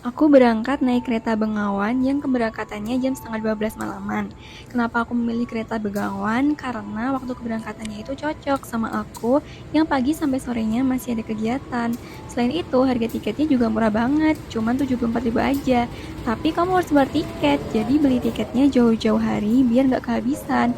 Aku berangkat naik kereta Bengawan yang keberangkatannya jam setengah 12 malaman. Kenapa aku memilih kereta Bengawan? Karena waktu keberangkatannya itu cocok sama aku yang pagi sampai sorenya masih ada kegiatan. Selain itu, harga tiketnya juga murah banget, cuman 74.000 aja. Tapi kamu harus bayar tiket, jadi beli tiketnya jauh-jauh hari biar nggak kehabisan.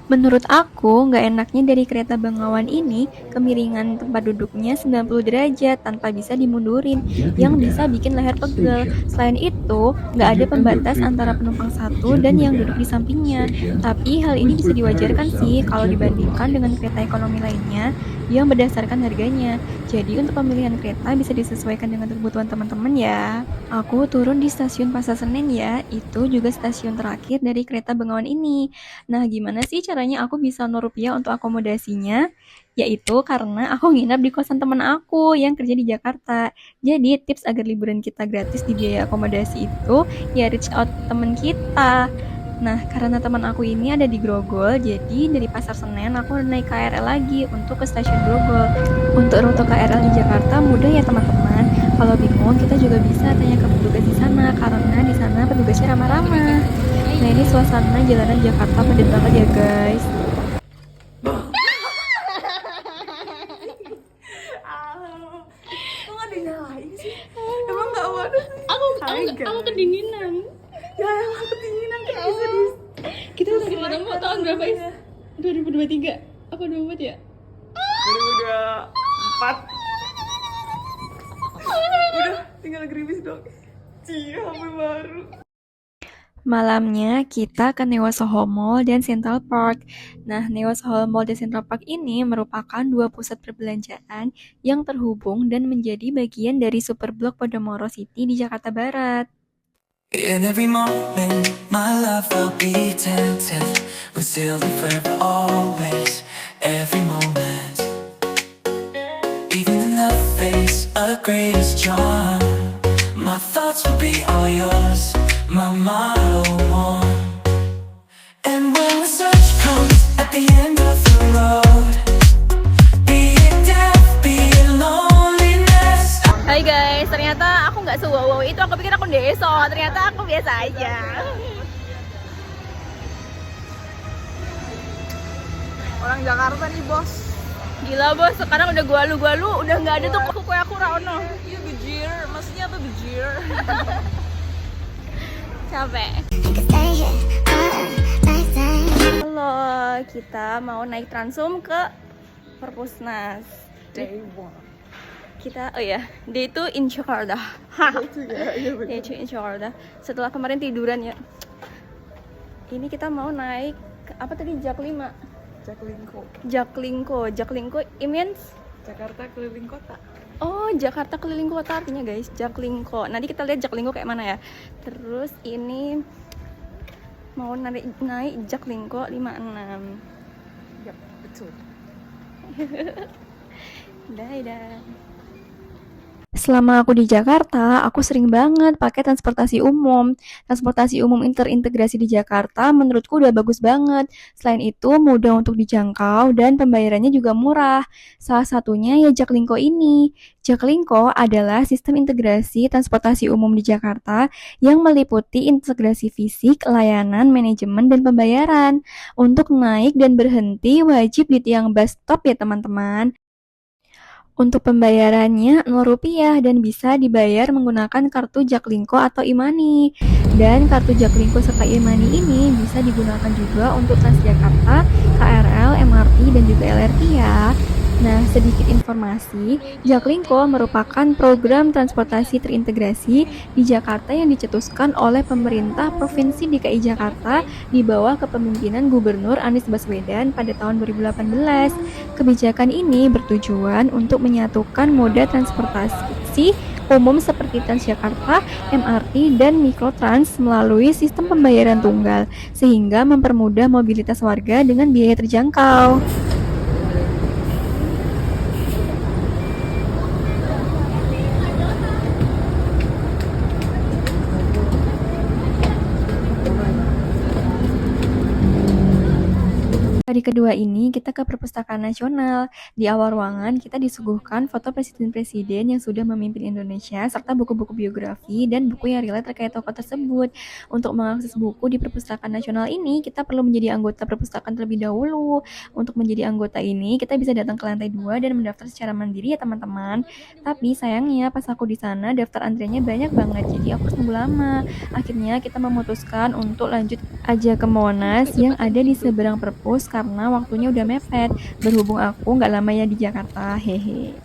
Menurut aku, nggak enaknya dari kereta Bengawan ini, kemiringan tempat duduknya 90 derajat tanpa bisa dimundurin, yang bisa bikin leher pegel. Selain itu, nggak ada pembatas antara penumpang satu dan yang duduk di sampingnya. Tapi hal ini bisa diwajarkan sih kalau dibandingkan dengan kereta ekonomi lainnya yang berdasarkan harganya. Jadi untuk pemilihan kereta bisa disesuaikan dengan kebutuhan teman-teman ya. Aku turun di stasiun Pasar Senen ya, itu juga stasiun terakhir dari kereta Bengawan ini. Nah, gimana sih caranya aku bisa Rp0 untuk akomodasinya? Yaitu karena aku nginap di kosan teman aku yang kerja di Jakarta. Jadi, tips agar liburan kita gratis di biaya akomodasi itu, ya reach out teman kita. Nah, karena teman aku ini ada di Grogol, jadi dari Pasar Senen aku naik KRL lagi untuk ke stasiun Grogol. Untuk rute KRL di Jakarta mudah ya teman-teman. Kalau bingung, kita juga bisa tanya ke petugas di sana, karena di sana petugasnya ramah-ramah. Nah, ini suasana jalanan Jakarta padat banget ya guys. Halo. Kok nggak dinyalain sih? Emang nggak waduh sih. Hai, Aku guys. kedinginan. Ya elah kedinginan kan bisa di. Kita lagi ketemu tahun berapa ya? 2023 apa 24 ya? 2024. Udah tinggal gerimis dong. Cia, HP baru. Malamnya kita ke Neo Soho Mall dan Central Park. Nah, Neo Soho Mall dan Central Park ini merupakan dua pusat perbelanjaan yang terhubung dan menjadi bagian dari Superblok Podomoro City di Jakarta Barat. In every moment, my love will be tempted. We're still and forever, always. Every moment, even in the face of greatest charm, my thoughts will be all yours. My motto one. And when the search comes at the end of the road, be it death, be it loneliness. Hai guys, ternyata aku nggak se-wow itu. Aku pikir aku deso, ternyata aku biasa aja. Orang Jakarta nih bos. Gila bos, sekarang udah gua-lu, udah nggak ada tuh kue aku Rano. Iya bejir, maksudnya apa bejir? Capek. Halo, kita mau naik Transum ke Perpusnas. Day one. Kita, oh ya, dia itu in Jakarta. Itu ya, iya bener. Dia itu in Jakarta. Setelah kemarin tiduran ya. Ini kita mau naik apa tadi Jaklima? Jaklingko. Jaklingko it means Jakarta keliling kota. oh, Jakarta keliling kota artinya guys, Jaklingko. Nanti kita lihat Jaklingko kayak mana ya. Terus ini mau naik Jaklingko 56. Yap, betul. Dah. Selama aku di Jakarta, aku sering banget pakai transportasi umum. Transportasi umum terintegrasi di Jakarta menurutku udah bagus banget. Selain itu, mudah untuk dijangkau dan pembayarannya juga murah. Salah satunya ya Jaklingko ini. Jaklingko adalah sistem integrasi transportasi umum di Jakarta yang meliputi integrasi fisik, layanan, manajemen, dan pembayaran. Untuk naik dan berhenti wajib di tiang bus stop ya teman-teman. Untuk pembayarannya Rp0 dan bisa dibayar menggunakan kartu Jaklingko atau e-money. Dan kartu Jaklingko serta e-money ini bisa digunakan juga untuk Transjakarta, KRL, MRT, dan juga LRT ya. Nah, sedikit informasi, Jaklingko merupakan program transportasi terintegrasi di Jakarta yang dicetuskan oleh pemerintah Provinsi DKI Jakarta di bawah kepemimpinan Gubernur Anies Baswedan pada tahun 2018. Kebijakan ini bertujuan untuk menyatukan moda transportasi umum seperti Transjakarta, MRT, dan Mikrotrans melalui sistem pembayaran tunggal, sehingga mempermudah mobilitas warga dengan biaya terjangkau. Hari kedua ini kita ke Perpustakaan Nasional. Di awal ruangan kita disuguhkan foto presiden-presiden yang sudah memimpin Indonesia serta buku-buku biografi dan buku yang relate terkait tokoh tersebut. Untuk mengakses buku di Perpustakaan Nasional ini, kita perlu menjadi anggota perpustakaan terlebih dahulu. Untuk menjadi anggota ini, kita bisa datang ke lantai 2 dan mendaftar secara mandiri ya teman-teman. Tapi sayangnya pas aku di sana daftar antriannya banyak banget, jadi aku harus nunggu lama. Akhirnya kita memutuskan untuk lanjut aja ke Monas yang ada di seberang perpus karena waktunya udah mepet. Berhubung aku nggak lama ya di Jakarta, hehe.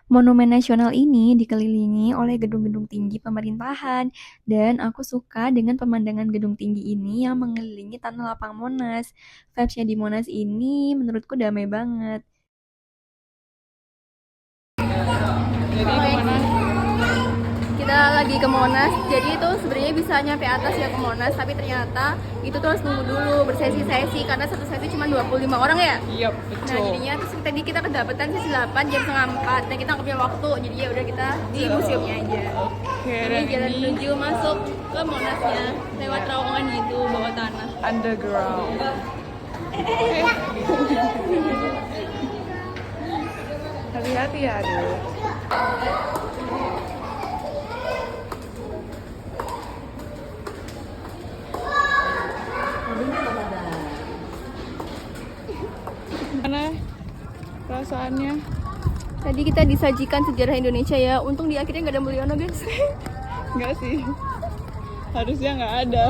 Monumen Nasional ini dikelilingi oleh gedung-gedung tinggi pemerintahan dan aku suka dengan pemandangan gedung tinggi ini yang mengelilingi tanah lapang Monas. Vibes-nya di Monas ini menurutku damai banget. Kita lagi ke Monas, jadi itu sebenarnya bisa nyampe atas ya ke Monas, tapi ternyata itu tuh harus nunggu dulu bersesi-sesi karena satu sesi cuma 25 orang ya. Iya, Nah jadinya terus tadi kita kedapetan sesi 8 jam setengah 4 dan kita nggak punya waktu, jadi ya udah kita di museumnya aja. Oke, Ini dan jalan ini menuju masuk ke Monasnya lewat terowongan gitu bawah tanah. underground. Hati-hati ya, aduh. Gimana perasaannya? Tadi kita disajikan sejarah Indonesia ya, untung di akhirnya nggak ada Mulyono guys. Enggak sih, harusnya nggak ada.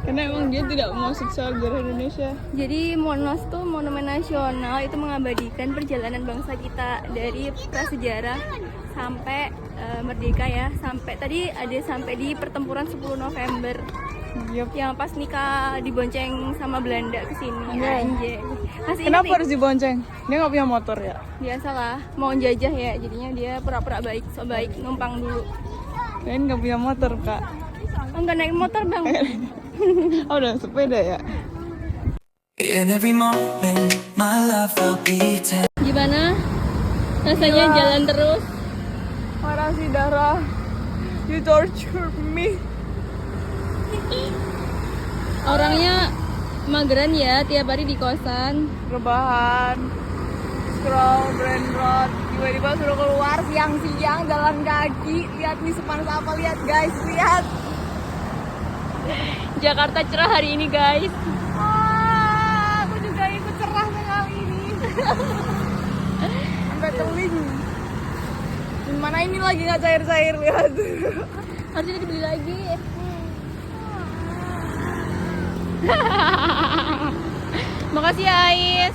Karena emang dia tidak masuk sejarah Indonesia. Jadi Monas tuh monumen nasional, itu mengabadikan perjalanan bangsa kita dari prasejarah sampai merdeka ya, sampai tadi ada sampai di pertempuran 10 November. Yup. Yang pas nikah dibonceng sama Belanda ke sini. Anjay. Masih Kenapa ingat harus dibonceng? Dia nggak punya motor ya? nih? Biasalah, mau jajah ya, jadinya dia pura-pura baik, so baik numpang dulu. Kayaknya nggak punya motor, Kak. Enggak naik motor bang. Oh, udah sepeda ya? In every moment, my love will be Gimana? Rasanya jalan terus? Parah sih, Dara. You torture me. Orangnya mageran ya, tiap hari di kosan. Rebahan, scroll, brain rot, tiba-tiba suruh keluar siang-siang jalan kaki. Lihat nih sepanas apa, lihat guys, lihat. Jakarta cerah hari ini guys. Aku juga ikut cerah sekali ini. Sampai teling. Mana ini lagi nggak cair-cair, lihat. Harusnya dibeli lagi. Makasih ya Ais.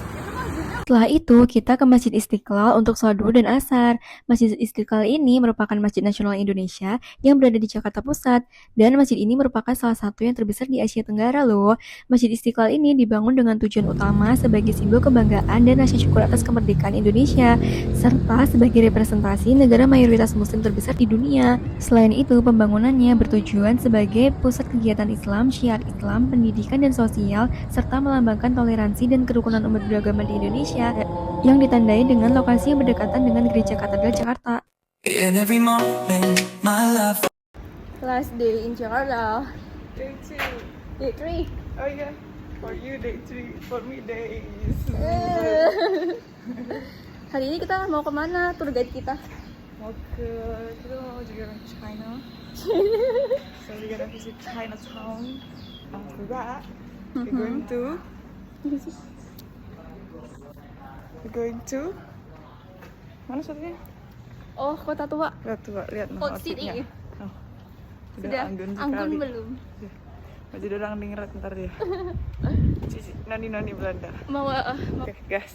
Setelah itu, kita ke Masjid Istiqlal untuk sholat duhur dan asar. Masjid Istiqlal ini merupakan Masjid Nasional Indonesia yang berada di Jakarta Pusat. Dan masjid ini merupakan salah satu yang terbesar di Asia Tenggara loh. Masjid Istiqlal ini dibangun dengan tujuan utama sebagai simbol kebanggaan dan rasa syukur atas kemerdekaan Indonesia, serta sebagai representasi negara mayoritas muslim terbesar di dunia. Selain itu, pembangunannya bertujuan sebagai pusat kegiatan Islam, syiar Islam, pendidikan dan sosial, serta melambangkan toleransi dan kerukunan umat beragama di Indonesia yang ditandai dengan lokasi yang berdekatan dengan Gereja Katedral Jakarta. in every moment, my love. Last day in Jakarta. Day 2. Day 3. Oh yeah, for you day 3, for me days. Hari ini kita mau kemana? Tour guide kita. Kita mau juga ke China. So we're gonna visit Chinatown. After that, we're going to mana satunya? Oh, kota tua. Lihat tuh, lihat Old City. Oh, Sudah anggun anggun sekali. belum? Masih ada orang dingrat ntar ya. Cici, noni Belanda. Mau Oke, guys.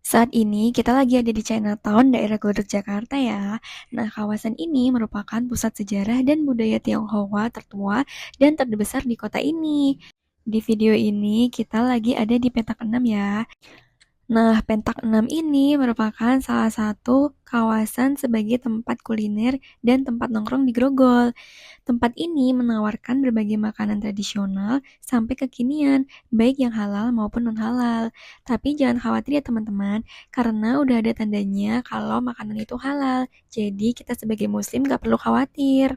Saat ini kita lagi ada di Chinatown, daerah Glodok, Jakarta ya. Nah, kawasan ini merupakan pusat sejarah dan budaya Tionghoa tertua dan terbesar di kota ini. Di video ini kita lagi ada di petak 6 ya. Nah, petak 6 ini merupakan salah satu kawasan sebagai tempat kuliner dan tempat nongkrong di Grogol. Tempat ini menawarkan berbagai makanan tradisional sampai kekinian, baik yang halal maupun non-halal. Tapi jangan khawatir ya teman-teman, karena udah ada tandanya kalau makanan itu halal. Jadi kita sebagai muslim gak perlu khawatir.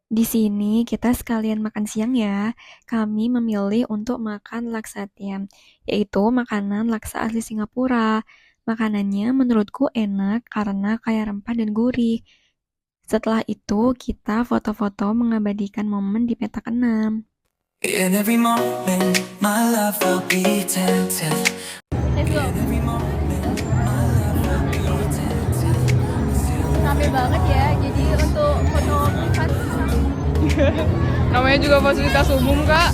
Di sini kita sekalian makan siang ya. Kami memilih untuk makan laksatiam, yaitu makanan laksa asli Singapura. Makanannya menurutku enak karena kaya rempah dan gurih. Setelah itu, kita foto-foto mengabadikan momen di petak 6. In every moment, my love I'll be tempted. Let's go. Every moment, my love I'll be tempted. Rame banget ya, jadi untuk foto privat Namanya juga fasilitas umum, Kak.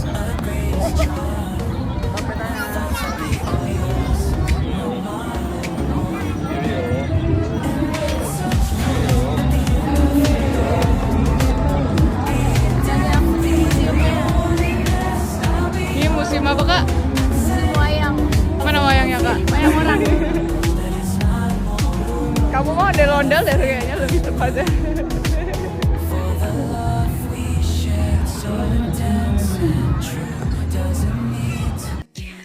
banyak museumnya, Ini musim apa, Kak? museum wayang, Mana wayangnya, Kak? wayang orang. Kamu mau ada ondel deh kayaknya lebih tepatnya.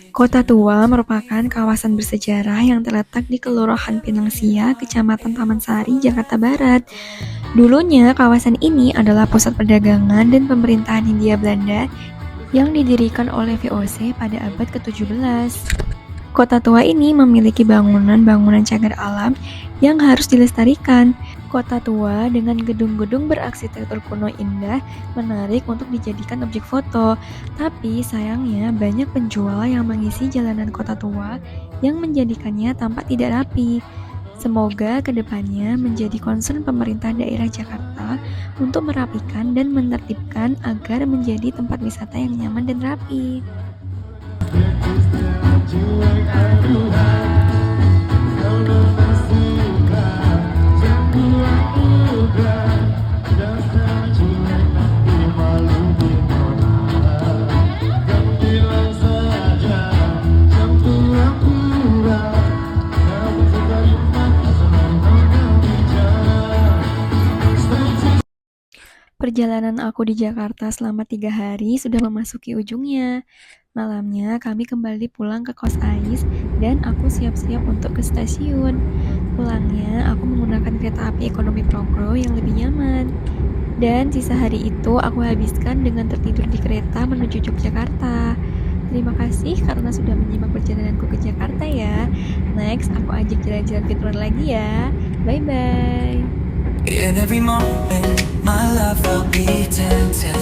Kota Tua merupakan kawasan bersejarah yang terletak di Kelurahan Pinang Sia, Kecamatan Taman Sari, Jakarta Barat. Dulunya, kawasan ini adalah pusat perdagangan dan pemerintahan Hindia Belanda yang didirikan oleh VOC pada abad ke-17. Kota Tua ini memiliki bangunan-bangunan cagar alam yang harus dilestarikan. Kota Tua dengan gedung-gedung berarsitektur kuno indah menarik untuk dijadikan objek foto. Tapi sayangnya banyak penjual yang mengisi jalanan Kota Tua yang menjadikannya tampak tidak rapi. Semoga kedepannya menjadi concern pemerintah daerah Jakarta untuk merapikan dan menertibkan agar menjadi tempat wisata yang nyaman dan rapi. Perjalanan aku di Jakarta selama 3 hari sudah memasuki ujungnya. Malamnya kami kembali pulang ke kos Ais dan aku siap-siap untuk ke stasiun. Pulangnya aku menggunakan kereta api ekonomi Progro yang lebih nyaman. Dan sisa hari itu aku habiskan dengan tertidur di kereta menuju Yogyakarta. Terima kasih karena sudah menyimak perjalananku ke Jakarta ya. Next aku ajak jalan-jalan ke Turan lagi ya. Bye-bye. In every moment, my love I'll be tempted.